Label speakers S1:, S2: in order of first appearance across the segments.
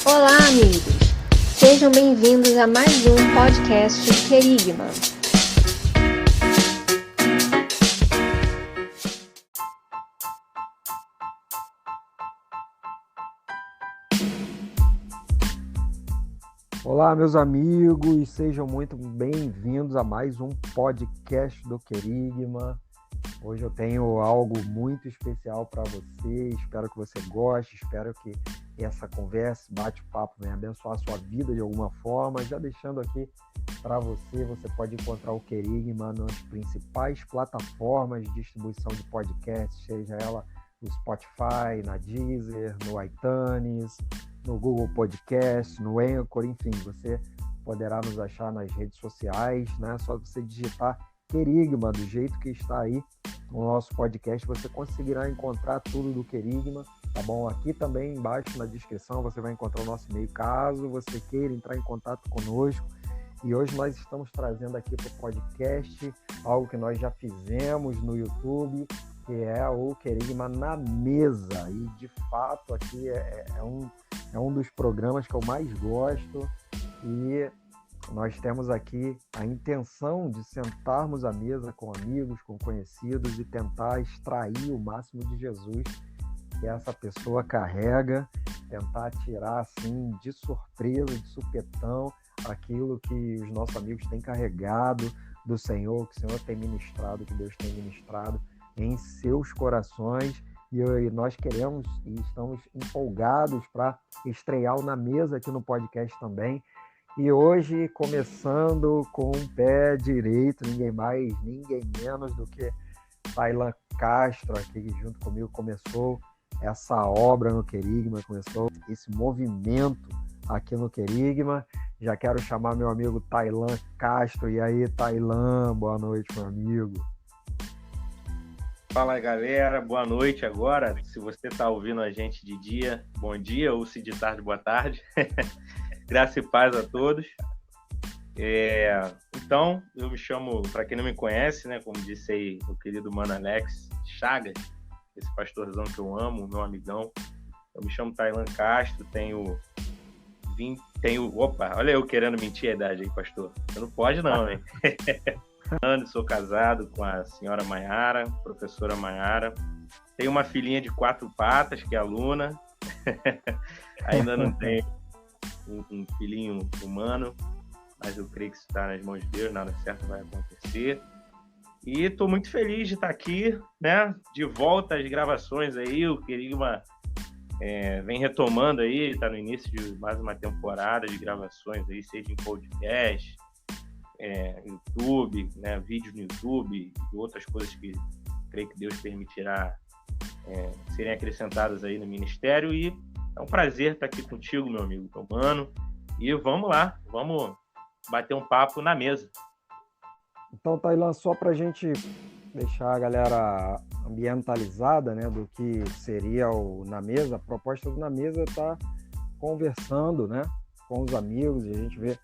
S1: Olá, amigos! Sejam bem-vindos a mais um podcast Querigma.
S2: Olá, meus amigos, sejam muito bem-vindos a mais um podcast do Querigma. Hoje eu tenho algo muito especial para você, espero que você goste, espero que essa conversa, bate-papo venha abençoar a sua vida de alguma forma. Já deixando aqui para você pode encontrar o Querigma nas principais plataformas de distribuição de podcasts, seja ela no Spotify, na Deezer, no iTunes, no Google Podcast, no Anchor, enfim, você poderá nos achar nas redes sociais, né? Só você digitar Querigma do jeito que está aí no nosso podcast, você conseguirá encontrar tudo do Querigma, tá bom? Aqui também embaixo na descrição você vai encontrar o nosso e-mail, caso você queira entrar em contato conosco. E hoje nós estamos trazendo aqui para o podcast algo que nós já fizemos no YouTube, que é o Querigma na Mesa. E de fato aqui é um dos programas que eu mais gosto, e nós temos aqui a intenção de sentarmos à mesa com amigos, com conhecidos e tentar extrair o máximo de Jesus que essa pessoa carrega, tentar tirar assim de surpresa, de supetão, aquilo que os nossos amigos têm carregado do Senhor, que o Senhor tem ministrado, que Deus tem ministrado em seus corações. E nós queremos e estamos empolgados para estrear o Na Mesa aqui no podcast também. E hoje, começando com o pé direito, ninguém mais, ninguém menos do que Tailan Castro, aqui que junto comigo começou essa obra no Querigma, começou esse movimento aqui no Querigma. Já quero chamar meu amigo Tailan Castro. E aí, Tailan, boa noite, meu amigo.
S3: Fala, galera, boa noite agora. Se você está ouvindo a gente de dia, bom dia, ou se de tarde, boa tarde. Graça e paz a todos. Então, eu me chamo, para quem não me conhece, né, como disse aí o querido mano Alex Chagas, esse pastorzão que eu amo, meu amigão. Eu me chamo Tailan Castro, tenho... Opa, olha eu querendo mentir a idade aí, pastor. Você não pode não, hein? Sou casado com a senhora Maiara, professora Maiara. Tenho uma filhinha de 4 patas, que é a Luna. Ainda não tenho um filhinho humano, mas eu creio que isso está nas mãos de Deus, nada certo vai acontecer. E estou muito feliz de estar aqui, né? De volta às gravações aí. O Querigma vem retomando aí, está no início de mais uma temporada de gravações aí, seja em podcast, YouTube, né, vídeos no YouTube e outras coisas que creio que Deus permitirá serem acrescentadas aí no ministério. E é um prazer estar aqui contigo, meu amigo Tomano, e vamos lá, vamos bater um papo na mesa.
S2: Então, Tailan, só para a gente deixar a galera ambientalizada, né, do que seria o Na Mesa, a proposta do Na Mesa é estar conversando, né, com os amigos, e a gente vê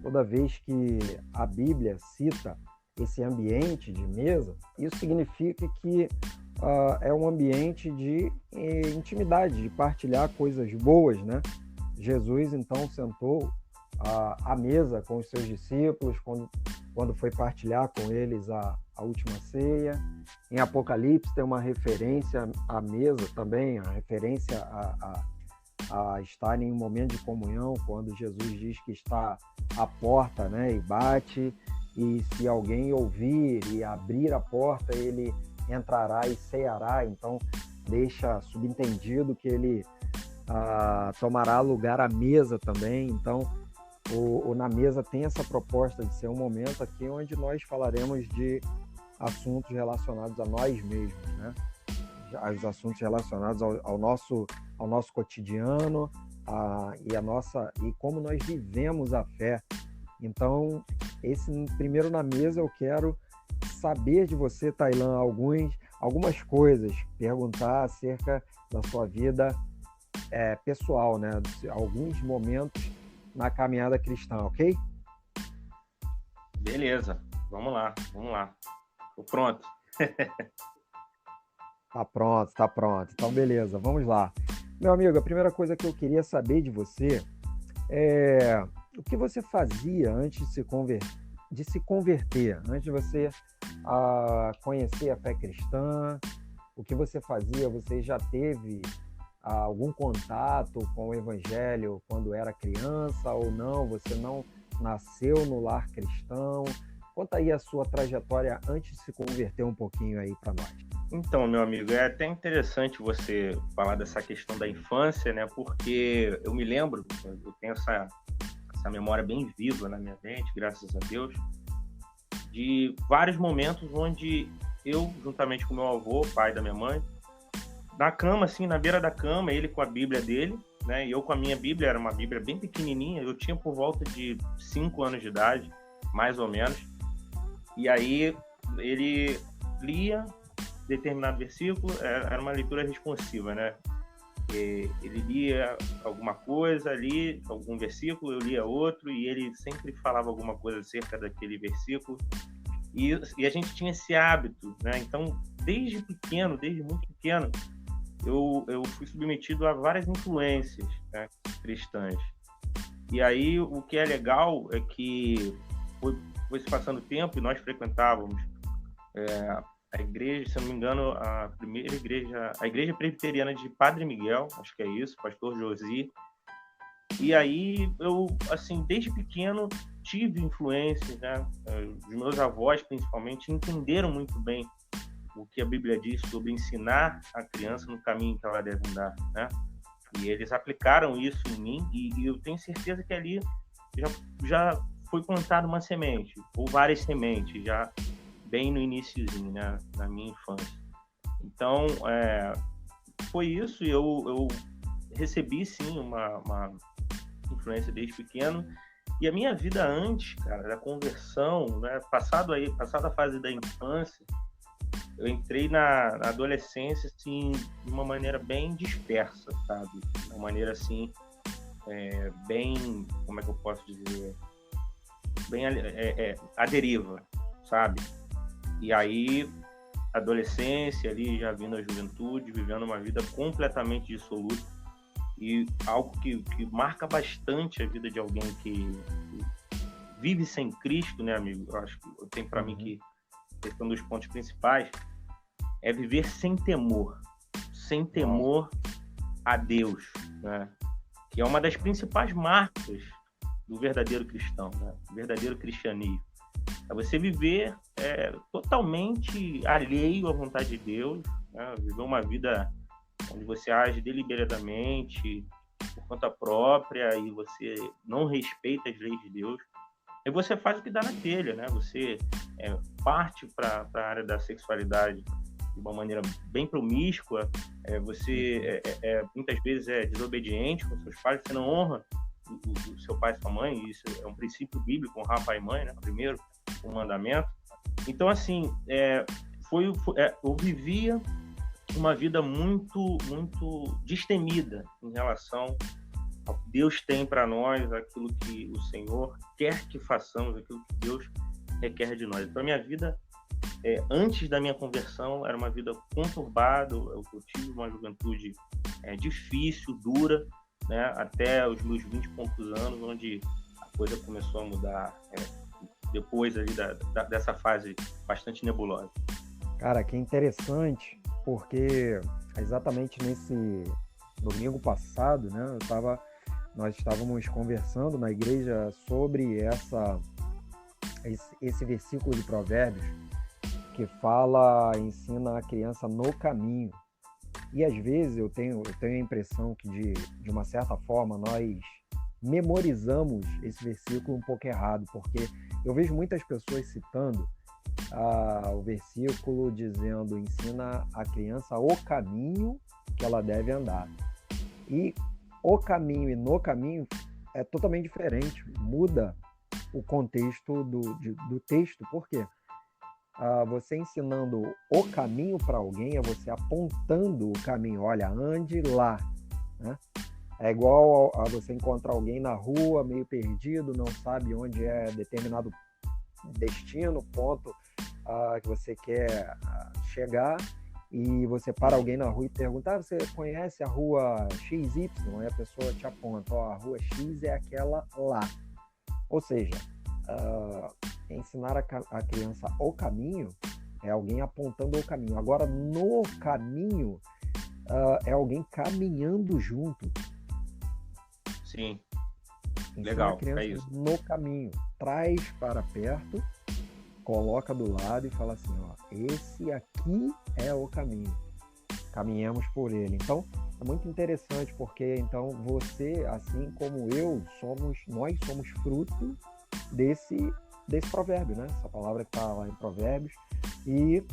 S2: toda vez que a Bíblia cita esse ambiente de mesa, isso significa que é um ambiente de intimidade, de partilhar coisas boas, né? Jesus, então, sentou à mesa com os seus discípulos quando foi partilhar com eles a última ceia. Em Apocalipse tem uma referência à mesa também, a referência a estar em um momento de comunhão, quando Jesus diz que está à porta, né, e bate, e se alguém ouvir e abrir a porta, ele entrará e ceará. Então deixa subentendido que ele tomará lugar à mesa também. Então o Na Mesa tem essa proposta de ser um momento aqui onde nós falaremos de assuntos relacionados a nós mesmos, né? Os assuntos relacionados ao nosso cotidiano e como nós vivemos a fé. Então, esse primeiro Na Mesa eu quero saber de você, Tailan, algumas coisas, perguntar acerca da sua vida pessoal, né? Alguns momentos na caminhada cristã, ok?
S3: Beleza, vamos lá. Tô pronto.
S2: Tá pronto. Então, beleza, vamos lá. Meu amigo, a primeira coisa que eu queria saber de você é o que você fazia antes de se converter, antes de você conhecer a fé cristã. O que você fazia? Você já teve algum contato com o evangelho quando era criança ou não? Você não nasceu no lar cristão? Conta aí a sua trajetória antes de se converter um pouquinho aí para nós.
S3: Então, meu amigo, é até interessante você falar dessa questão da infância, né? Porque eu me lembro, eu tenho essa memória bem viva na minha mente, graças a Deus, de vários momentos onde eu, juntamente com meu avô, pai da minha mãe, na cama, assim, na beira da cama, ele com a Bíblia dele, né? E eu com a minha Bíblia, era uma Bíblia bem pequenininha, eu tinha por volta de 5 anos de idade, mais ou menos. E aí ele lia determinado versículo, era uma leitura responsiva, né? Ele lia alguma coisa ali, algum versículo, eu lia outro, e ele sempre falava alguma coisa acerca daquele versículo. E a gente tinha esse hábito, né? Então, desde muito pequeno, eu fui submetido a várias influências, né, cristãs. E aí, o que é legal é que foi se passando o tempo e nós frequentávamos a igreja, se eu não me engano, a igreja presbiteriana de Padre Miguel, acho que é isso, pastor Josi. E aí eu, assim, desde pequeno tive influências, né? Os meus avós, principalmente, entenderam muito bem o que a Bíblia diz sobre ensinar a criança no caminho que ela deve andar, né? E eles aplicaram isso em mim e eu tenho certeza que ali já foi plantada uma semente, ou várias sementes, já bem no iniciozinho, né? Na minha infância. Então, foi isso, e eu recebi, sim, uma influência desde pequeno. E a minha vida antes, cara, da conversão, né? Passada a fase da infância, eu entrei na adolescência, assim, de uma maneira bem dispersa, sabe? De uma maneira, assim, bem, como é que eu posso dizer? Bem à deriva, sabe? E aí, adolescência ali, já vindo a juventude, vivendo uma vida completamente dissoluta. E algo que marca bastante a vida de alguém que vive sem Cristo, né, amigo? Eu acho que eu tenho para mim que esse é um dos pontos principais, é viver sem temor a Deus, né? Que é uma das principais marcas do verdadeiro cristão, né? Do verdadeiro cristianismo. É você viver totalmente alheio à vontade de Deus, né? Viver uma vida onde você age deliberadamente, por conta própria, e você não respeita as leis de Deus. E você faz o que dá na telha, né? Você parte para a área da sexualidade de uma maneira bem promíscua, você muitas vezes é desobediente com seus pais, você não honra o seu pai e sua mãe, e isso é um princípio bíblico, honrar pai e mãe, né? Primeiro, o mandamento. Então, assim, eu vivia uma vida muito, muito destemida em relação ao que Deus tem para nós, aquilo que o Senhor quer que façamos, aquilo que Deus requer de nós. Então, a minha vida, antes da minha conversão, era uma vida conturbada. Eu tive uma juventude difícil, dura, né, até os meus 20 e poucos anos, onde a coisa começou a mudar depois ali dessa fase bastante nebulosa.
S2: Cara, que interessante, porque exatamente nesse domingo passado, né, nós estávamos conversando na igreja sobre esse versículo de Provérbios que ensina a criança no caminho. E às vezes eu tenho a impressão que de uma certa forma nós memorizamos esse versículo um pouco errado, porque eu vejo muitas pessoas citando o versículo dizendo: ensina a criança o caminho que ela deve andar. E o caminho e no caminho é totalmente diferente, muda o contexto do texto. Por quê? Você ensinando o caminho para alguém é você apontando o caminho. Olha, ande lá, né? É igual a você encontrar alguém na rua meio perdido, não sabe onde é determinado destino, ponto que você quer chegar, e você para alguém na rua e pergunta, você conhece a rua XY? Aí a pessoa te aponta, a rua X é aquela lá. Ou seja, ensinar a criança o caminho é alguém apontando o caminho. Agora, no caminho, é alguém caminhando junto.
S3: Sim.
S2: Ensina
S3: Legal,
S2: a criança no caminho. Traz para perto, coloca do lado e fala assim, esse aqui é o caminho. Caminhamos por ele. Então, é muito interessante porque então você, assim como eu, nós somos fruto desse provérbio, né? Essa palavra que está lá em Provérbios. E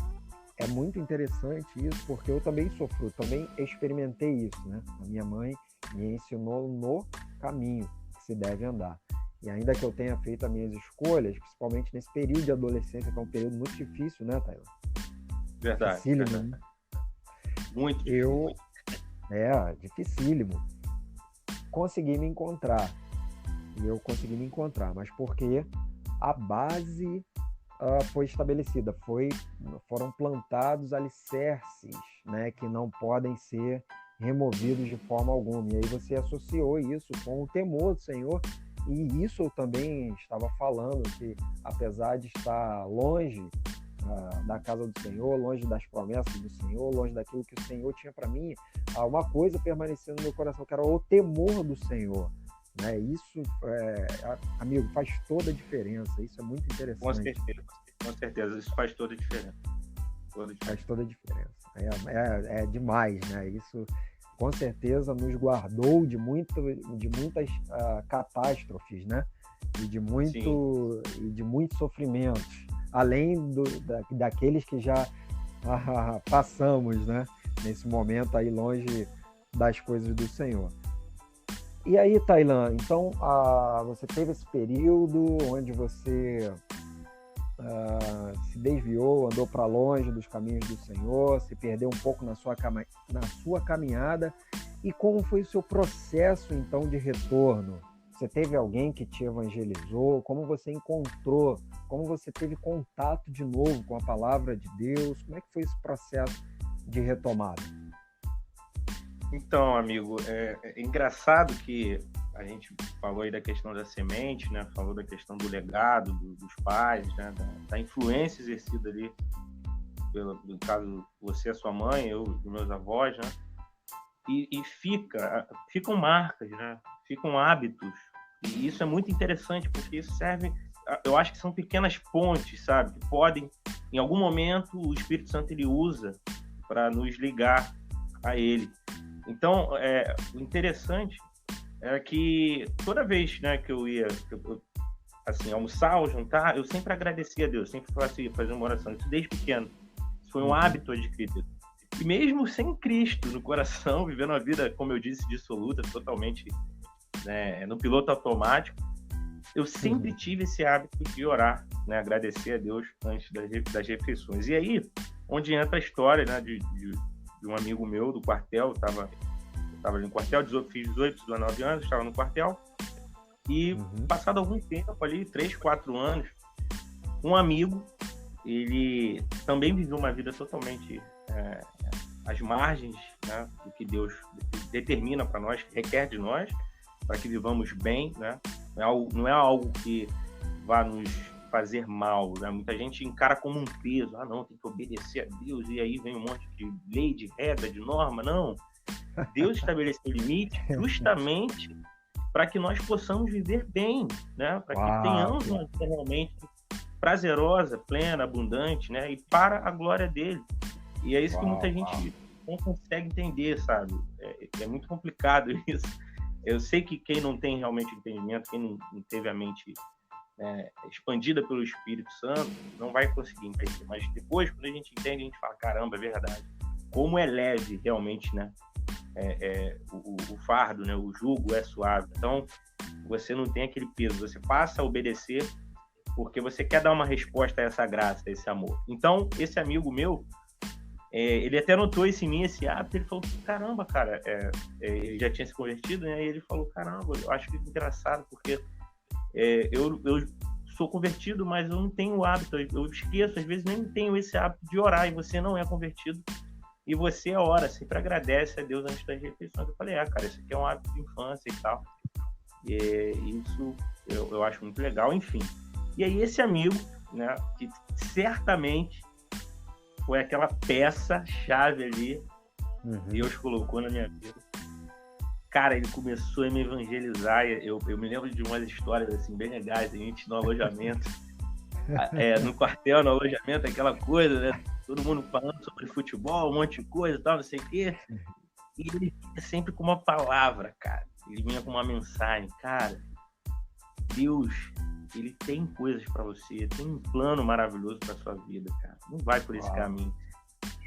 S2: é muito interessante isso, porque eu também sou fruto, também experimentei isso, né? A minha mãe me ensinou no caminho que se deve andar. E ainda que eu tenha feito as minhas escolhas, principalmente nesse período de adolescência, que é um período muito difícil, né, Taylor?
S3: Verdade.
S2: Dificílimo,
S3: verdade.
S2: né?
S3: Muito difícil.
S2: Dificílimo. Consegui me encontrar. E eu consegui me encontrar, mas porque a base foi estabelecida, foram plantados alicerces, né, que não podem ser removidos de forma alguma. E aí você associou isso com o temor do Senhor, e isso eu também estava falando, que apesar de estar longe da casa do Senhor, longe das promessas do Senhor, longe daquilo que o Senhor tinha para mim, uma coisa permanecendo no meu coração, que era o temor do Senhor. Né? Isso, amigo, faz toda a diferença. Isso é muito interessante.
S3: Com certeza, isso faz toda a diferença.
S2: Faz toda a diferença. É demais, né? Isso com certeza nos guardou de muitas catástrofes, né? E de muitos sofrimentos, além daqueles que já passamos, né? Nesse momento aí longe das coisas do Senhor. E aí, Tailan, então você teve esse período onde você se desviou, andou para longe dos caminhos do Senhor, se perdeu um pouco na sua caminhada. E como foi o seu processo, então, de retorno? Você teve alguém que te evangelizou? Como você encontrou? Como você teve contato de novo com a palavra de Deus? Como é que foi esse processo de retomada?
S3: Então, amigo, é engraçado que a gente falou aí da questão da semente, né? Falou da questão do legado dos pais, né? Da influência exercida ali, no caso, você, a sua mãe, eu e meus avós, né? E ficam marcas, né? Ficam hábitos. E isso é muito interessante, porque isso serve... Eu acho que são pequenas pontes, sabe? Que podem, em algum momento, o Espírito Santo ele usa para nos ligar a ele. Então, o interessante é que toda vez, né, que eu ia assim, almoçar ou jantar, eu sempre agradecia a Deus, sempre fazia uma oração, isso desde pequeno. Isso foi um hábito adquirido. E mesmo sem Cristo no coração, vivendo uma vida, como eu disse, dissoluta, totalmente, né, no piloto automático, eu sempre tive esse hábito de orar, né, agradecer a Deus antes das refeições. E aí, onde entra a história, né, de um amigo meu do quartel, eu estava ali no quartel, fiz 18, 19 anos, estava no quartel, e passado algum tempo ali, 3, 4 anos, um amigo, ele também viveu uma vida totalmente às margens, né, do que Deus determina para nós, que requer de nós, para que vivamos bem, né? Não é algo que vá nos fazer mal, né? Muita gente encara como um peso, não, tem que obedecer a Deus, e aí vem um monte de lei, de regra, de norma. Não, Deus estabeleceu limite justamente para que nós possamos viver bem, né? Para que tenhamos uma vida realmente prazerosa, plena, abundante, né? E para a glória dele. E é isso que muita gente não consegue entender, sabe? É muito complicado isso. Eu sei que quem não tem realmente entendimento, quem não teve a mente expandida pelo Espírito Santo, não vai conseguir entender. Mas depois, quando a gente entende, a gente fala, caramba, é verdade. Como é leve realmente, né? O fardo, né? O jugo é suave. Então, você não tem aquele peso. Você passa a obedecer porque você quer dar uma resposta a essa graça, a esse amor. Então, esse amigo meu, ele até notou isso em mim, esse hábito. Ele falou, caramba, cara, ele já tinha se convertido, né? E ele falou, caramba, eu acho que é engraçado, porque eu sou convertido, mas eu não tenho o hábito, eu esqueço, às vezes nem tenho esse hábito de orar, e você não é convertido, e você ora, sempre agradece a Deus antes das refeições. Eu falei, cara, isso aqui é um hábito de infância e tal. E isso eu acho muito legal, enfim. E aí esse amigo, né, que certamente foi aquela peça-chave ali, Deus colocou na minha vida. Cara, ele começou a me evangelizar. Eu me lembro de umas histórias assim, bem legais, a gente no alojamento, no quartel, no alojamento, aquela coisa, né? Todo mundo falando sobre futebol, um monte de coisa e tal, não sei o quê. E ele vinha sempre com uma palavra, cara. Ele vinha com uma mensagem. Cara, Deus, ele tem coisas para você, tem um plano maravilhoso para sua vida, cara. Não vai por esse caminho.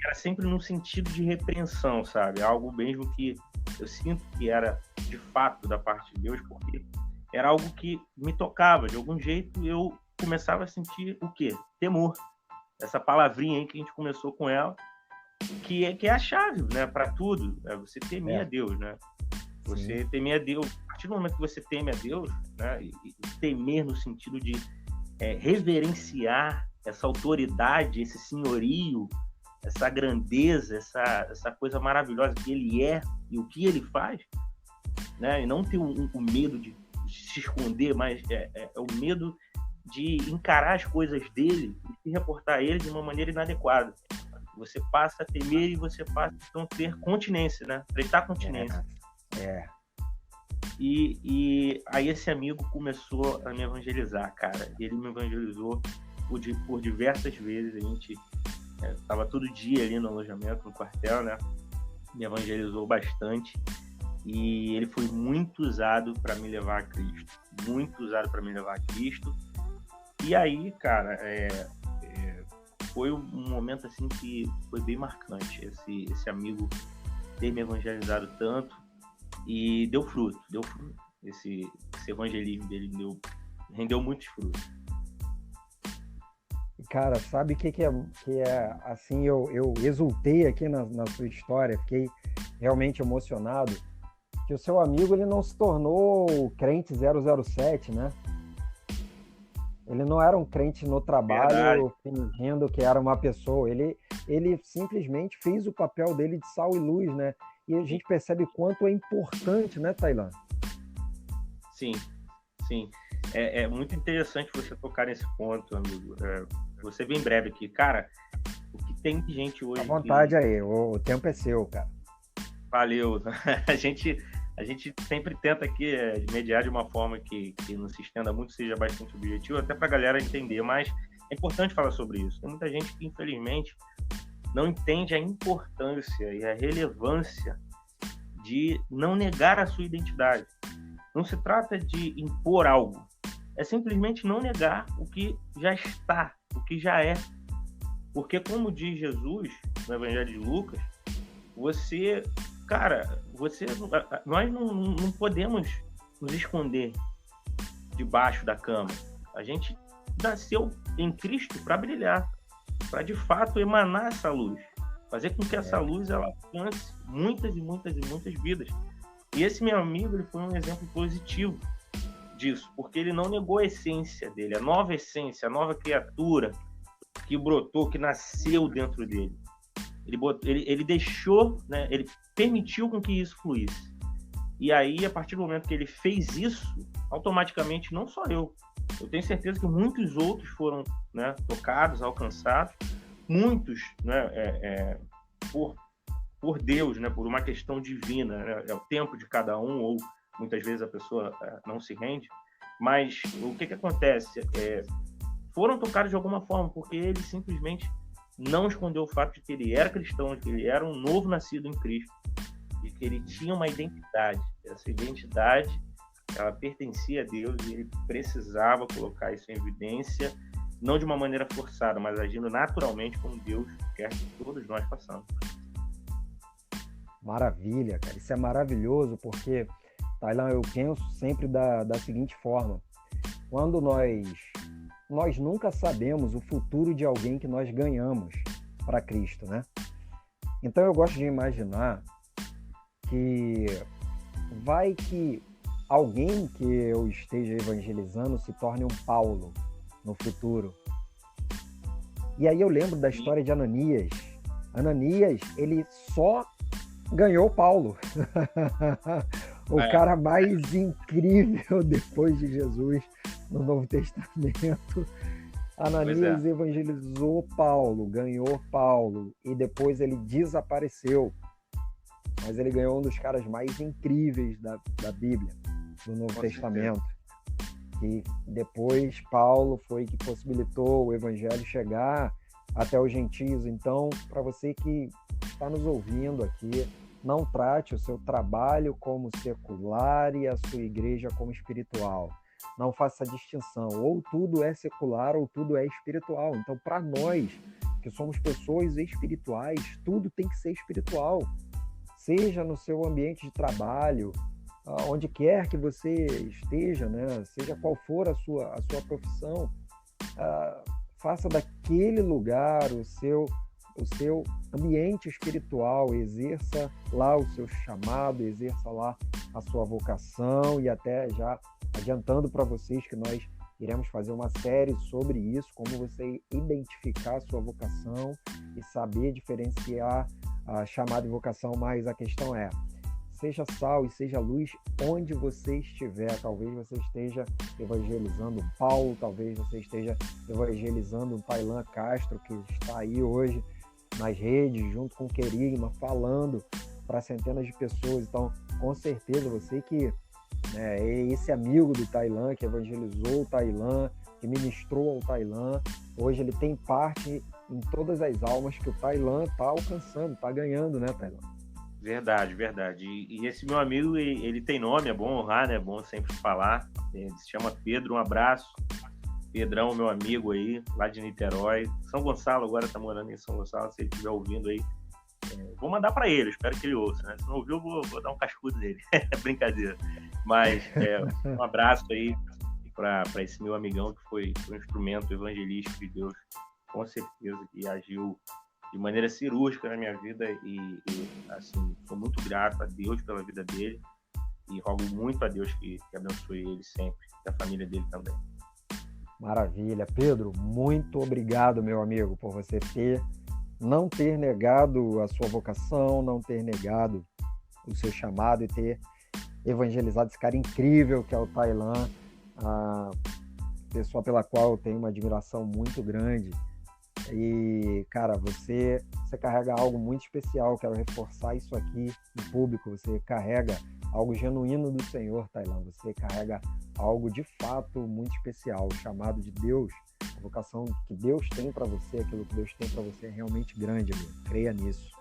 S3: Era sempre num sentido de repreensão, sabe? Algo mesmo que eu sinto que era de fato da parte de Deus, porque era algo que me tocava. De algum jeito eu começava a sentir o quê? Temor. Essa palavrinha aí que a gente começou com ela, que é a chave, né, para tudo. É você temer a Deus, né? Você temer a Deus. A partir do momento que você teme a Deus, né, e temer no sentido de reverenciar essa autoridade, esse senhorio, essa grandeza, essa coisa maravilhosa que ele é e o que ele faz, né? E não ter o medo de se esconder, mas é o medo de encarar as coisas dele e se reportar a ele de uma maneira inadequada. Você passa a temer e você passa então, a ter continência, né? Prestar continência. E aí esse amigo começou a me evangelizar, cara. Ele me evangelizou por diversas vezes. A gente estava todo dia ali no alojamento, no quartel, né? Me evangelizou bastante. E ele foi muito usado para me levar a Cristo. Muito usado para me levar a Cristo. E aí, cara, foi um momento assim que foi bem marcante. Esse amigo ter me evangelizado tanto e deu fruto. Esse evangelismo dele rendeu muitos frutos.
S2: Cara, sabe o que é assim, eu exultei aqui na sua história, fiquei realmente emocionado, que o seu amigo ele não se tornou crente 007, né? Ele não era um crente no trabalho, fingindo que era uma pessoa. Ele simplesmente fez o papel dele de sal e luz, né? E a gente percebe quanto é importante, né, Tailan?
S3: Sim. É muito interessante você tocar nesse ponto, amigo. Você bem breve aqui. Cara, o que tem de gente hoje...
S2: À vontade aí, o tempo é seu, cara.
S3: Valeu. A gente sempre tenta aqui mediar de uma forma que não se estenda muito, seja bastante objetivo, até para a galera entender, mas é importante falar sobre isso. Tem muita gente que, infelizmente, não entende a importância e a relevância de não negar a sua identidade. Não se trata de impor algo, é simplesmente não negar o que já está, o que já é. Porque, como diz Jesus no Evangelho de Lucas, nós não podemos nos esconder debaixo da cama. A gente nasceu em Cristo para brilhar, para de fato emanar essa luz, fazer com que essa luz ela alcance muitas e muitas e muitas vidas. E esse meu amigo ele foi um exemplo positivo disso, porque ele não negou a essência dele, a nova essência, a nova criatura que brotou, que nasceu dentro dele. Ele deixou, né, ele permitiu com que isso fluísse. E aí, a partir do momento que ele fez isso, automaticamente, não só eu tenho certeza que muitos outros foram, né, tocados, alcançados, muitos, né, por Deus, né, por uma questão divina, né, é o tempo de cada um, ou muitas vezes a pessoa não se rende, mas o que acontece? Foram tocados de alguma forma, porque ele simplesmente não escondeu o fato de que ele era cristão, de que ele era um novo nascido em Cristo, de que ele tinha uma identidade. Essa identidade, ela pertencia a Deus e ele precisava colocar isso em evidência, não de uma maneira forçada, mas agindo naturalmente como Deus quer que todos nós façamos.
S2: Maravilha, cara. Isso é maravilhoso, porque, Tailan, eu penso sempre da seguinte forma. Quando nós nunca sabemos o futuro de alguém que nós ganhamos para Cristo, né? Então eu gosto de imaginar que vai que alguém que eu esteja evangelizando se torne um Paulo no futuro. E aí eu lembro da história de Ananias, Ananias, ele só ganhou Paulo. O cara mais incrível depois de Jesus no Novo Testamento. Ananias evangelizou Paulo, ganhou Paulo, e depois ele desapareceu. Mas ele ganhou um dos caras mais incríveis da Bíblia, do Novo Testamento. E depois Paulo foi que possibilitou o evangelho chegar até os gentios. Então, para você que está nos ouvindo aqui, não trate o seu trabalho como secular e a sua igreja como espiritual. Não faça distinção. Ou tudo é secular ou tudo é espiritual. Então, para nós, que somos pessoas espirituais, tudo tem que ser espiritual. Seja no seu ambiente de trabalho, onde quer que você esteja, né? Seja qual for a sua profissão, faça daquele lugar o seu ambiente espiritual, exerça lá o seu chamado, exerça lá a sua vocação, e até já adiantando para vocês que nós iremos fazer uma série sobre isso, como você identificar a sua vocação e saber diferenciar a chamada e vocação, mas a questão é: seja sal e seja luz onde você estiver. Talvez você esteja evangelizando um Paulo, talvez você esteja evangelizando um Tailan Castro, que está aí hoje nas redes, junto com o Querigma, falando para centenas de pessoas. Então, com certeza, você que é esse amigo do Tailan, que evangelizou o Tailan, que ministrou ao Tailan, hoje ele tem parte em todas as almas que o Tailan está alcançando, está ganhando, né, Tailan?
S3: Verdade. E esse meu amigo, ele tem nome, é bom honrar, né? É bom sempre falar. Ele se chama Pedro, um abraço. Pedrão, meu amigo aí, lá de Niterói. São Gonçalo, agora tá morando em São Gonçalo, se ele estiver ouvindo aí. Vou mandar para ele, espero que ele ouça, né? Se não ouviu, vou dar um cascudo nele. Brincadeira. Mas um abraço aí para esse meu amigão que foi um instrumento evangelístico de Deus, com certeza, que agiu de maneira cirúrgica na minha vida, e assim, sou muito grato a Deus pela vida dele, e rogo muito a Deus que abençoe ele sempre, e a família dele também.
S2: Maravilha. Pedro, muito obrigado, meu amigo, por você não ter negado a sua vocação, não ter negado o seu chamado e ter evangelizado esse cara incrível que é o Tailan, a pessoa pela qual eu tenho uma admiração muito grande. E, cara, você carrega algo muito especial. Quero reforçar isso aqui em público. Você carrega algo genuíno do Senhor, Tailan. Você carrega algo de fato muito especial. O chamado de Deus, a vocação que Deus tem para você, aquilo que Deus tem para você é realmente grande, amigo. Creia nisso.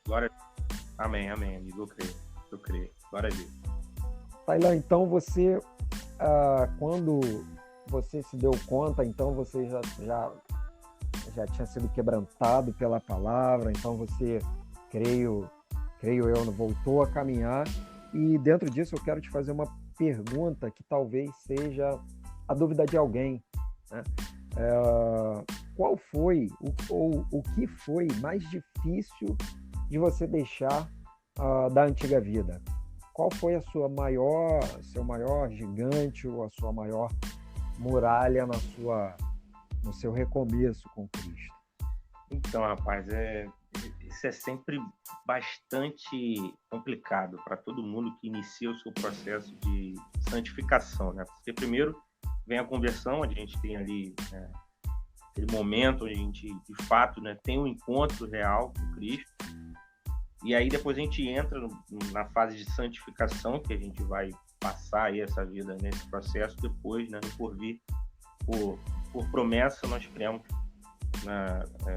S3: Glória a Deus. Amém, amigo. Eu creio. Glória a Deus.
S2: Tailan, então você, quando você se deu conta, então você já tinha sido quebrantado pela palavra, então você, creio eu, voltou a caminhar, e dentro disso eu quero te fazer uma pergunta que talvez seja a dúvida de alguém, né? Qual foi, o que foi mais difícil de você deixar da antiga vida? Qual foi seu maior gigante, ou a sua maior muralha no seu recomeço com Cristo?
S3: Então, rapaz, isso é sempre bastante complicado para todo mundo que inicia o seu processo de santificação, né? Porque primeiro vem a conversão, onde a gente tem ali aquele momento onde a gente, de fato, né, tem um encontro real com Cristo. E aí depois a gente entra na fase de santificação, que a gente vai passar aí essa vida nesse processo. Depois, né, no porvir, por promessa, nós cremos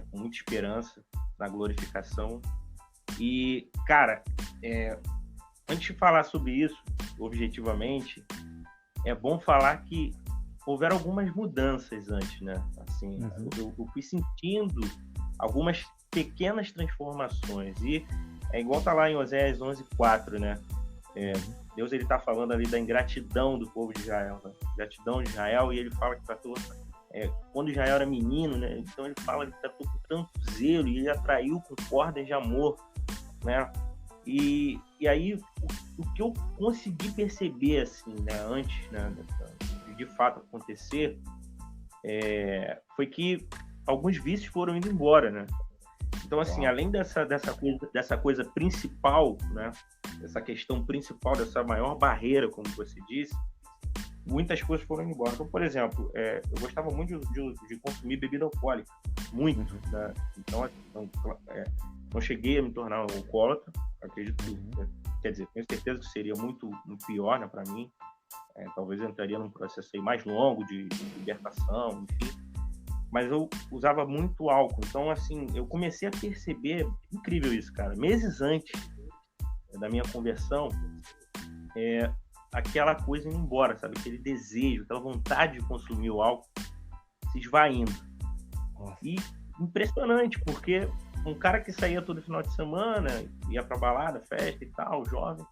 S3: com muita esperança na glorificação. E, cara, antes de falar sobre isso, objetivamente, é bom falar que houveram algumas mudanças antes, né? Assim, eu fui sentindo algumas pequenas transformações, e é igual tá lá em Oséias 11:4, né? Deus, ele tá falando ali da ingratidão do povo de Israel, né? Gratidão de Israel, e ele fala que tratou quando Israel era menino, né? Então ele fala que tratou com tanto zelo, e ele atraiu com cordas de amor, né? E aí o que eu consegui perceber, assim, né, antes, né, de fato acontecer, foi que alguns vícios foram indo embora, né? Então, assim, além dessa coisa principal, né? Essa questão principal, dessa maior barreira, como você disse, muitas coisas foram embora. Então, por exemplo, eu gostava muito de consumir bebida alcoólica, muito, né? Então, não cheguei a me tornar um alcoólatra, acredito que, quer dizer, tenho certeza que seria muito pior, né, para mim. Talvez eu entraria num processo aí mais longo de libertação, enfim. Mas eu usava muito álcool. Então, assim, eu comecei a perceber, incrível isso, cara, meses antes da minha conversão, aquela coisa indo embora, sabe? Aquele desejo, aquela vontade de consumir o álcool se esvaindo. Nossa. E impressionante, porque um cara que saía todo final de semana, ia pra balada, festa e tal, jovem,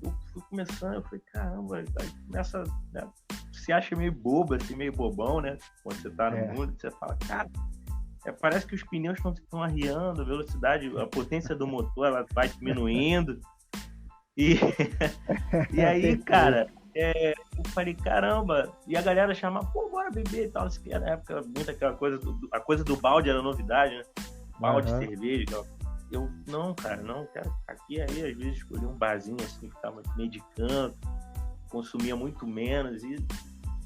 S3: eu fui começando, eu falei, caramba, aí começa, né, se acha meio bobo, assim, meio bobão, né? Quando você tá no mundo, você fala, cara, parece que os pneus estão arriando, a velocidade, a potência do motor, ela vai diminuindo. E aí, cara, eu falei, caramba, e a galera chamava, pô, bora beber e tal, assim, na época, muito aquela coisa, a coisa do balde era novidade, né? Balde de cerveja, eu, não, cara, não quero ficar aqui. Aí, às vezes, escolhi um barzinho, assim, que ficava meio de canto, consumia muito menos, e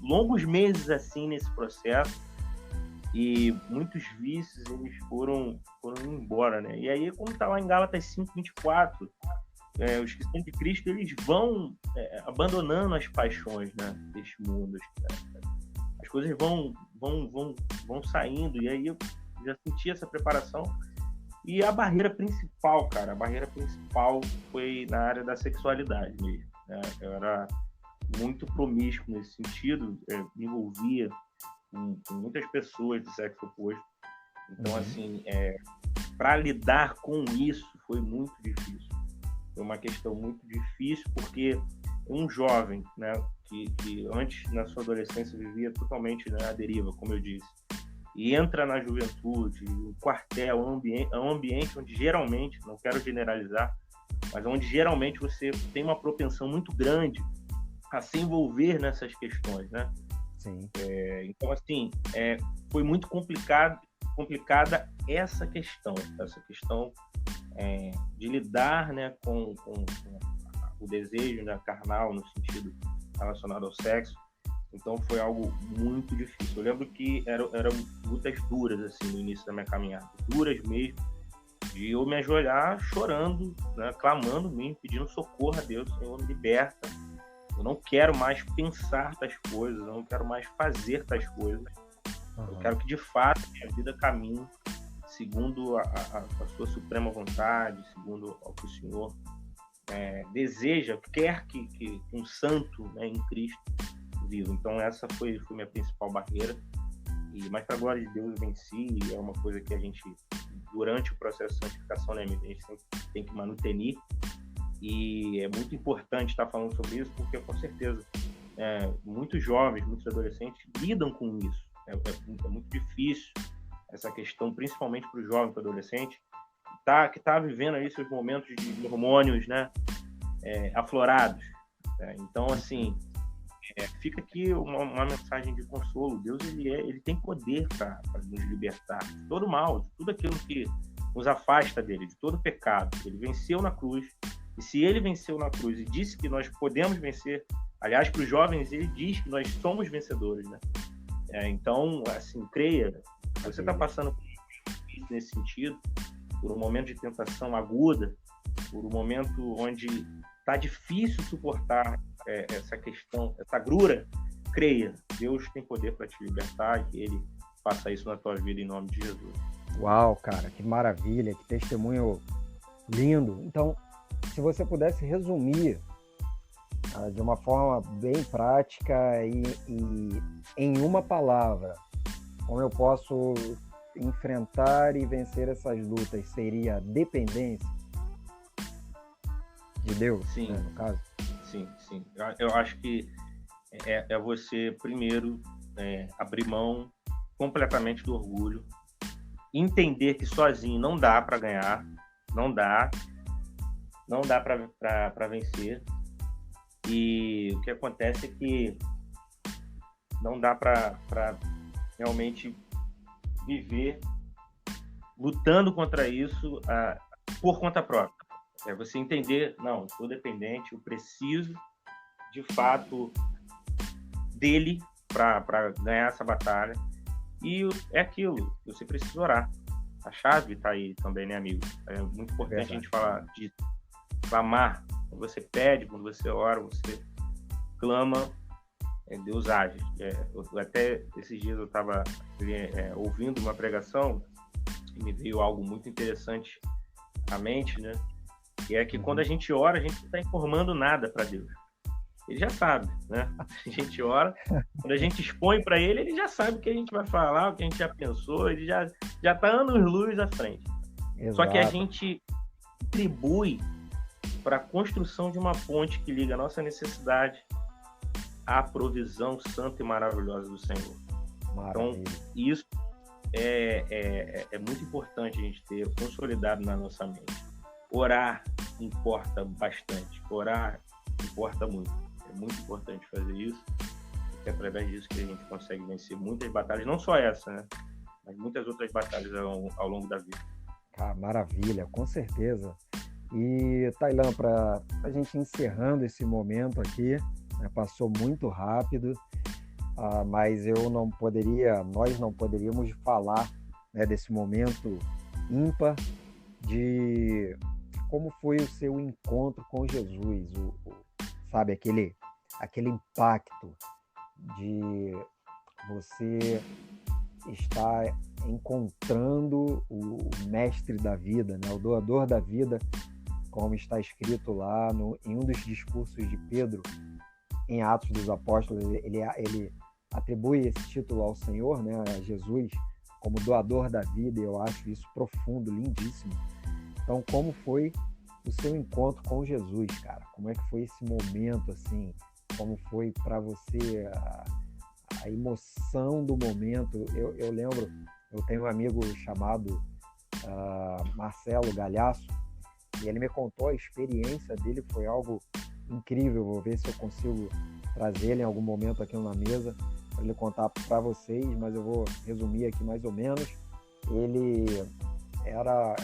S3: longos meses, assim, nesse processo, e muitos vícios, eles foram indo embora, né? E aí, como tá lá em Gálatas 5:24, os que são de Cristo, eles vão abandonando as paixões, né, deste mundo. As coisas vão saindo, e aí eu já senti essa preparação. E a barreira principal, cara, foi na área da sexualidade mesmo, né? Eu era muito promíscuo nesse sentido, me envolvia com muitas pessoas do sexo oposto. Então, assim, para lidar com isso foi muito difícil. Foi uma questão muito difícil, porque um jovem, né, que antes, na sua adolescência, vivia totalmente, né, à deriva, como eu disse, e entra na juventude, um quartel, um ambiente onde geralmente, não quero generalizar, mas onde geralmente você tem uma propensão muito grande a se envolver nessas questões, né?
S2: Sim.
S3: Então, assim, foi muito complicada essa questão de lidar, né, com o desejo, né, carnal, no sentido relacionado ao sexo. Então foi algo muito difícil. Eu lembro que eram lutas duras, assim, no início da minha caminhada, duras mesmo, de eu me ajoelhar chorando, né, clamando mesmo, pedindo socorro a Deus, Senhor, me liberta. Eu não quero mais pensar tais coisas, eu não quero mais fazer tais coisas. Eu quero que, de fato, minha vida caminhe segundo a sua suprema vontade, segundo o que o Senhor deseja, quer que um santo, né, em Cristo viva. Então, essa foi minha principal barreira. Mas, para a glória de Deus, eu venci. E é uma coisa que a gente, durante o processo de santificação, né, a gente sempre tem que manutenir. E é muito importante estar falando sobre isso, porque, com certeza, muitos jovens, muitos adolescentes lidam com isso. É muito difícil essa questão, principalmente para o jovem, para o adolescente, que está vivendo aí seus momentos de hormônios, né, aflorados. Então, assim, fica aqui uma mensagem de consolo. Deus, ele tem poder para nos libertar de todo mal, de tudo aquilo que nos afasta dele, de todo pecado. Ele venceu na cruz. E se ele venceu na cruz e disse que nós podemos vencer, aliás, para os jovens, ele diz que nós somos vencedores, né? Então, assim, creia. Você está passando por isso nesse sentido, por um momento de tentação aguda, por um momento onde está difícil suportar essa questão, essa agrura, creia. Deus tem poder para te libertar, e que Ele faça isso na tua vida em nome de Jesus.
S2: Uau, cara, que maravilha, que testemunho lindo. Então, se você pudesse resumir de uma forma bem prática e em uma palavra, como eu posso enfrentar e vencer essas lutas, seria dependência de Deus,
S3: sim,
S2: né, no caso?
S3: Sim. Eu acho que é você, primeiro, abrir mão completamente do orgulho, entender que sozinho não dá para ganhar, não dá para vencer. E o que acontece é que não dá para realmente viver lutando contra isso por conta própria. É você entender, não, estou dependente, eu preciso, de fato, dele para ganhar essa batalha. E é aquilo, você precisa orar. A chave está aí também, né, amigo? É muito importante a gente falar de clamar. Quando você pede, quando você ora, você clama, Deus age. Até esses dias eu estava ouvindo uma pregação e me veio algo muito interessante à mente, né? Que é que quando a gente ora, a gente não está informando nada para Deus. Ele já sabe, né? A gente ora, quando a gente expõe para ele já sabe o que a gente vai falar, o que a gente já pensou, ele já está anos-luz à frente. Exato. Só que a gente contribui para a construção de uma ponte que liga a nossa necessidade à provisão santa e maravilhosa do Senhor. Maravilha. Então, isso é muito importante a gente ter consolidado na nossa mente. Orar importa bastante, orar importa muito. É muito importante fazer isso, porque é através disso que a gente consegue vencer muitas batalhas, não só essa, né? Mas muitas outras batalhas ao longo da vida.
S2: Maravilha, com certeza. E, Tailan, para a gente encerrando esse momento aqui, né, passou muito rápido, mas nós não poderíamos falar, né, desse momento ímpar de como foi o seu encontro com Jesus, sabe, aquele impacto de você estar encontrando o mestre da vida, né? O doador da vida, como está escrito lá em um dos discursos de Pedro, em Atos dos Apóstolos, ele atribui esse título ao Senhor, né, a Jesus, como doador da vida, e eu acho isso profundo, lindíssimo. Então, como foi o seu encontro com Jesus, cara? Como é que foi esse momento, assim? Como foi para você a emoção do momento? Eu lembro, eu tenho um amigo chamado Marcelo Galhaço, e ele me contou a experiência dele, foi algo incrível. Vou ver se eu consigo trazer ele em algum momento aqui na mesa para ele contar para vocês, mas eu vou resumir aqui mais ou menos. Ele era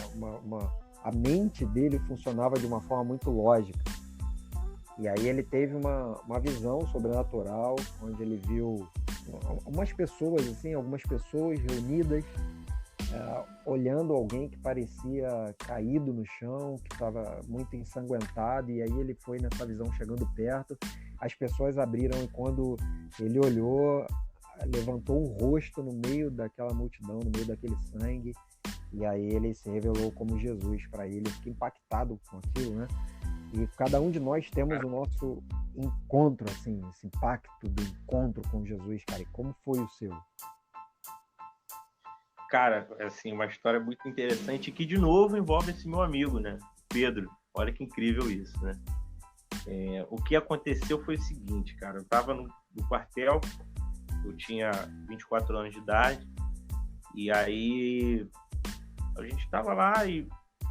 S2: a mente dele funcionava de uma forma muito lógica. E aí ele teve uma visão sobrenatural, onde ele viu algumas pessoas reunidas, olhando alguém que parecia caído no chão, que estava muito ensanguentado, e aí ele foi nessa visão chegando perto, as pessoas abriram, e quando ele olhou, levantou um rosto no meio daquela multidão, no meio daquele sangue, e aí ele se revelou como Jesus para ele. Eu fiquei impactado com aquilo, né? E cada um de nós temos o nosso encontro, assim, esse impacto do encontro com Jesus, cara. E como foi o seu?
S3: Cara, assim, uma história muito interessante que, de novo, envolve esse meu amigo, né? Pedro. Olha que incrível isso, né? O que aconteceu foi o seguinte, cara. Eu estava no quartel, eu tinha 24 anos de idade, e aí a gente estava lá e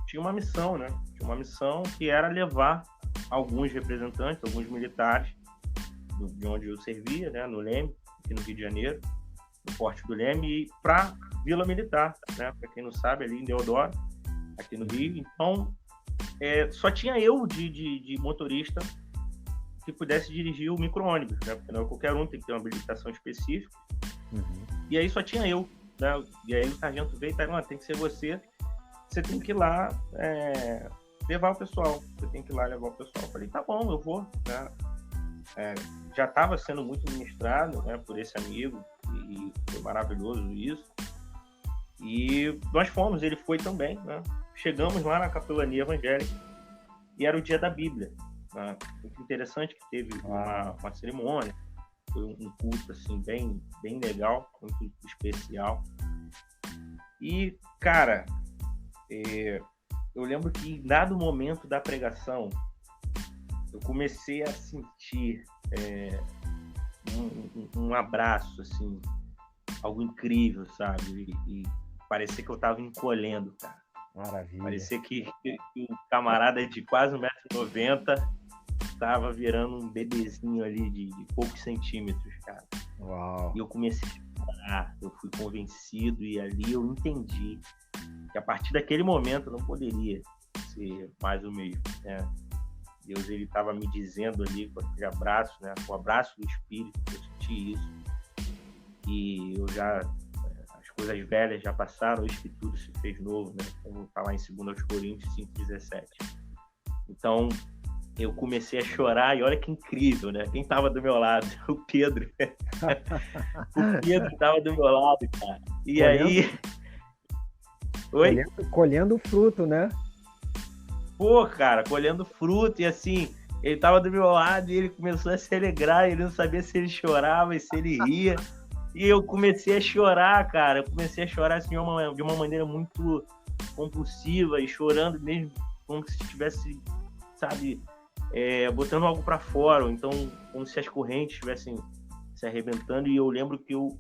S3: tinha uma missão, né? Tinha uma missão que era levar alguns representantes, alguns militares de onde eu servia, né? No Leme, aqui no Rio de Janeiro, no Forte do Leme, para Vila Militar, né? Para quem não sabe, ali em Deodoro, aqui no Rio. Então, só tinha eu de motorista que pudesse dirigir o micro-ônibus, né? Porque não é qualquer um, tem que ter uma habilitação específica. E aí só tinha eu, né? E aí o sargento veio e falou, tem que ser você tem que ir lá levar o pessoal. Você tem que ir lá levar o pessoal. Eu falei, tá bom, eu vou, né? Já estava sendo muito ministrado, né, por esse amigo, e foi maravilhoso isso. E nós fomos, ele foi também, né? Chegamos lá na capelania evangélica e era o dia da Bíblia, né? Muito interessante que teve uma cerimônia, foi um culto assim, bem legal, muito especial. E, cara, eu lembro que em dado momento da pregação eu comecei a sentir um abraço, assim, algo incrível, sabe? E parecia que eu tava encolhendo, cara.
S2: Maravilha.
S3: Parecia que um camarada de quase 1,90 m tava virando um bebezinho ali de poucos centímetros, cara.
S2: Uau.
S3: E eu comecei a chorar, eu fui convencido, e ali eu entendi que a partir daquele momento eu não poderia ser mais o mesmo, né? Deus, ele estava me dizendo ali com aquele abraço, né? Com o abraço do Espírito, eu senti isso. E eu já, as coisas velhas já passaram, eis que tudo se fez novo, né? Como está lá em 2 Coríntios 5,17. Então, eu comecei a chorar e olha que incrível, né? Quem estava do meu lado? O Pedro. O Pedro estava do meu lado, cara. E aí... Oi?
S2: Colhendo o fruto, né?
S3: Pô, cara, colhendo fruto e assim, ele tava do meu lado e ele começou a se alegrar, ele não sabia se ele chorava e se ele ria. E eu comecei a chorar, cara. Eu comecei a chorar assim, de uma maneira muito compulsiva e chorando mesmo como se estivesse, sabe, botando algo pra fora. Ou então, como se as correntes estivessem se arrebentando. E eu lembro que eu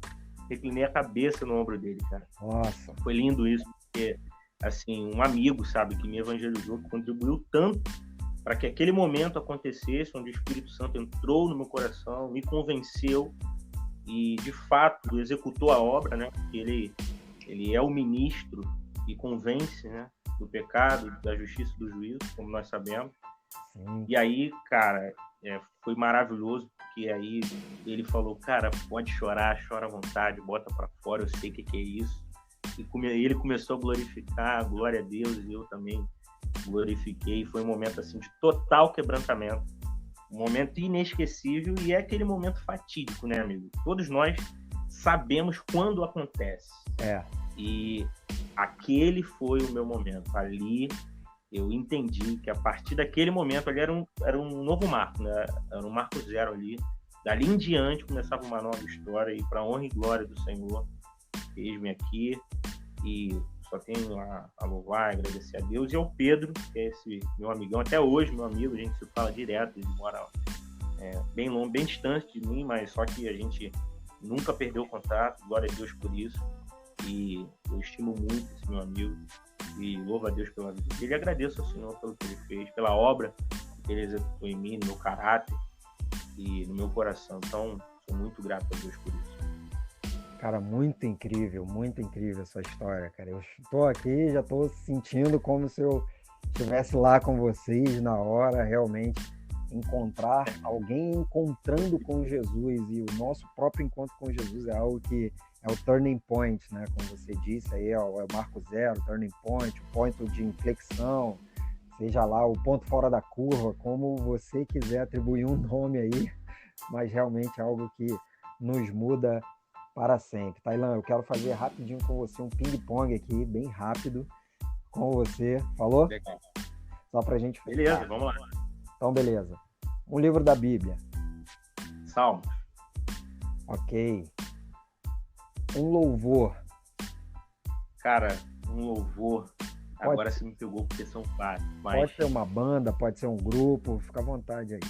S3: reclinei a cabeça no ombro dele, cara.
S2: Nossa.
S3: Foi lindo isso, porque... assim, um amigo, sabe, que me evangelizou, que contribuiu tanto para que aquele momento acontecesse, onde o Espírito Santo entrou no meu coração, me convenceu e, de fato, executou a obra, né? Porque ele é o ministro e convence, né, do pecado, da justiça e do juízo, como nós sabemos. Sim. E aí, cara, foi maravilhoso, porque aí ele falou, cara, pode chorar, chora à vontade, bota para fora, eu sei o que é isso. E ele começou a glorificar, glória a Deus, e eu também glorifiquei. Foi um momento assim de total quebrantamento, um momento inesquecível, e é aquele momento fatídico, né, amigo? Todos nós sabemos quando acontece. E aquele foi o meu momento. Ali eu entendi que a partir daquele momento ali era um novo marco, né? Era um marco zero ali. Dali em diante começava uma nova história, e para a honra e glória do Senhor, eis-me aqui, e só tenho a louvar, agradecer a Deus e ao Pedro, que é esse meu amigão, até hoje meu amigo, a gente se fala direto, ele mora bem longe, bem distante de mim, mas só que a gente nunca perdeu o contato, glória a Deus por isso, e eu estimo muito esse meu amigo, e louvo a Deus pela vida dele, e agradeço ao Senhor pelo que ele fez, pela obra que ele executou em mim, no meu caráter e no meu coração. Então, sou muito grato a Deus por isso.
S2: Cara, muito incrível essa história, cara. Eu tô aqui, já tô sentindo como se eu estivesse lá com vocês na hora, realmente encontrar alguém encontrando com Jesus, e o nosso próprio encontro com Jesus é algo que é o turning point, né? Como você disse aí, é o marco zero, turning point, o ponto de inflexão, seja lá o ponto fora da curva, como você quiser atribuir um nome aí, mas realmente é algo que nos muda para sempre. Tailan, eu quero fazer rapidinho com você um ping-pong aqui, bem rápido, com você. Falou?
S3: Legal.
S2: Só pra gente fechar.
S3: Beleza, vamos lá.
S2: Então, beleza. Um livro da Bíblia.
S3: Salmos.
S2: Ok. Um louvor.
S3: Cara, um louvor. Agora você me pegou porque são vários. Mas...
S2: pode ser uma banda, pode ser um grupo, fica à vontade aí.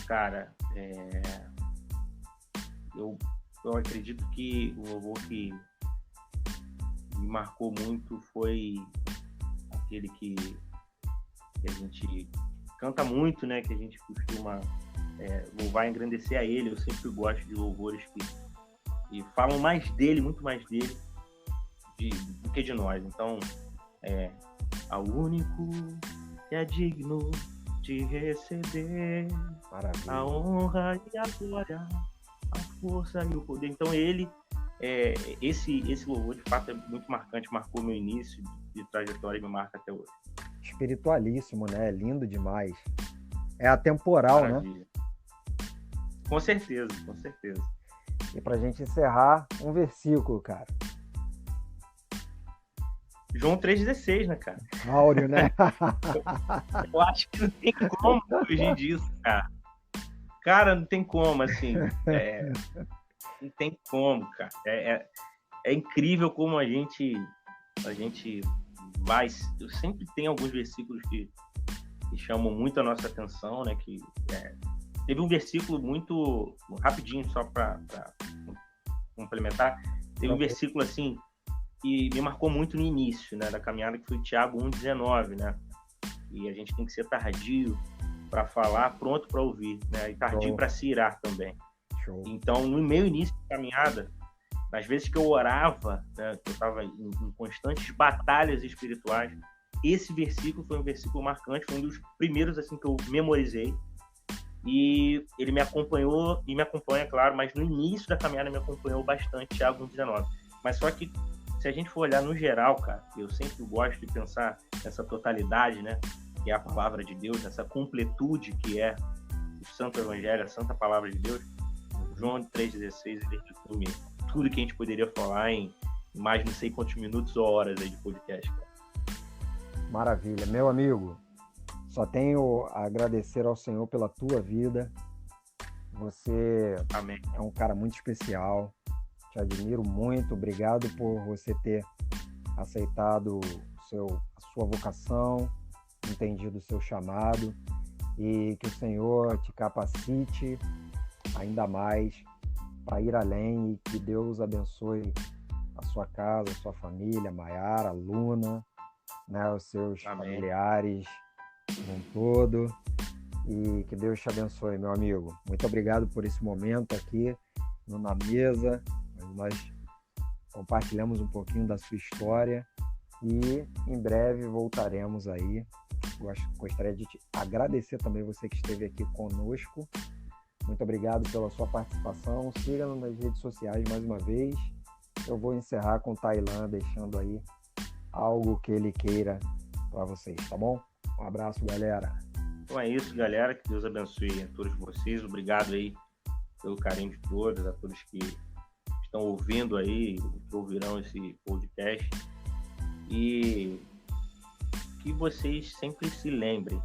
S3: Cara, eu acredito que o louvor que me marcou muito foi aquele que a gente canta muito, né? Que a gente costuma louvar e engrandecer a ele. Eu sempre gosto de louvores que falam mais dele, muito mais dele do que de nós. Então, ao único que é digno de receber
S2: Maravilha.
S3: A honra e a glória, a força e o poder. Então esse louvor de fato é muito marcante, marcou meu início de trajetória e me marca até hoje.
S2: Espiritualíssimo, né? Lindo demais. É atemporal,
S3: Maravilha.
S2: Né?
S3: Com certeza.
S2: E pra gente encerrar, um versículo, cara.
S3: João 3,16, né, cara?
S2: Áureo, né?
S3: Eu acho que não tem como fugir disso, cara. Cara, não tem como, assim. Não tem como, cara. É incrível como a gente vai... Eu sempre tenho alguns versículos que chamam muito a nossa atenção, né? Teve um versículo muito... Rapidinho, só para complementar. Teve um versículo, assim, que me marcou muito no início, né, da caminhada, que foi Tiago 1,19, né? E a gente tem que ser tardio para falar, pronto para ouvir, né? E tardio para se irar também.
S2: Show.
S3: Então, no meu início de caminhada, nas vezes que eu orava, né, eu estava em constantes batalhas espirituais, esse versículo foi um versículo marcante, foi um dos primeiros assim que eu memorizei, e ele me acompanhou, e me acompanha, claro, mas no início da caminhada me acompanhou bastante, Tiago 1,19. Mas só que, se a gente for olhar no geral, cara, eu sempre gosto de pensar nessa totalidade, né, que é a palavra de Deus, nessa completude que é o Santo Evangelho, a Santa Palavra de Deus. João 3,16, ele resume tudo que a gente poderia falar em mais não sei quantos minutos ou horas aí de podcast, cara.
S2: Maravilha. Meu amigo, só tenho a agradecer ao Senhor pela tua vida. Você
S3: Amém.
S2: é um cara muito especial. Te admiro muito. Obrigado por você ter aceitado a sua vocação, entendido o seu chamado, e que o Senhor te capacite ainda mais para ir além, e que Deus abençoe a sua casa, a sua família, Maiara, Luna, né, os seus
S3: Amém.
S2: Familiares no todo, e que Deus te abençoe, meu amigo. Muito obrigado por esse momento aqui na mesa. Nós compartilhamos um pouquinho da sua história e em breve voltaremos aí. Gostaria de te agradecer também você que esteve aqui conosco. Muito obrigado pela sua participação. Siga-nos nas redes sociais mais uma vez. Eu vou encerrar com o Tailan, deixando aí algo que ele queira para vocês, tá bom? Um abraço, galera.
S3: Então é isso, galera. Que Deus abençoe a todos vocês. Obrigado aí pelo carinho de todos, a todos que estão ouvindo aí, que ouvirão esse podcast. E que vocês sempre se lembrem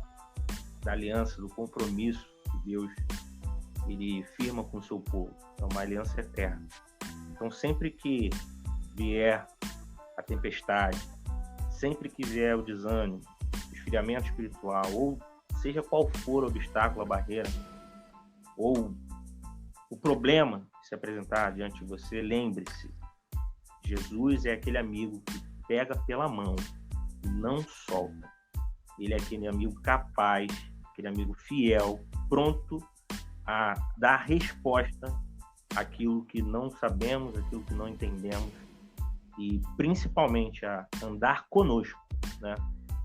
S3: da aliança, do compromisso que Deus ele firma com o seu povo. É uma aliança eterna. Então, sempre que vier a tempestade, sempre que vier o desânimo, o esfriamento espiritual, ou seja qual for o obstáculo, a barreira, ou o problema que se apresentar diante de você, lembre-se, Jesus é aquele amigo que pega pela mão e não solta. Ele é aquele amigo capaz, aquele amigo fiel, pronto a dar resposta àquilo que não sabemos, àquilo que não entendemos, e principalmente a andar conosco, né?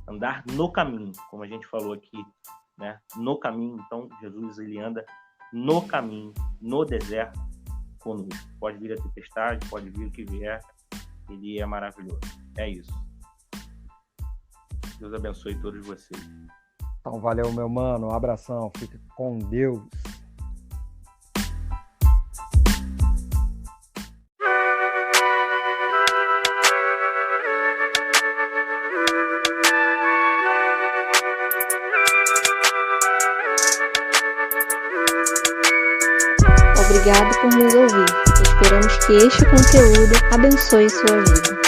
S3: Andar no caminho, como a gente falou aqui, né? No caminho. Então Jesus ele anda no caminho, no deserto conosco. Pode vir a tempestade, pode vir o que vier, ele é maravilhoso. É isso. Deus abençoe todos vocês.
S2: Então valeu, meu mano, um abração, fica com Deus.
S1: Obrigado por nos ouvir. Esperamos que este conteúdo abençoe sua vida.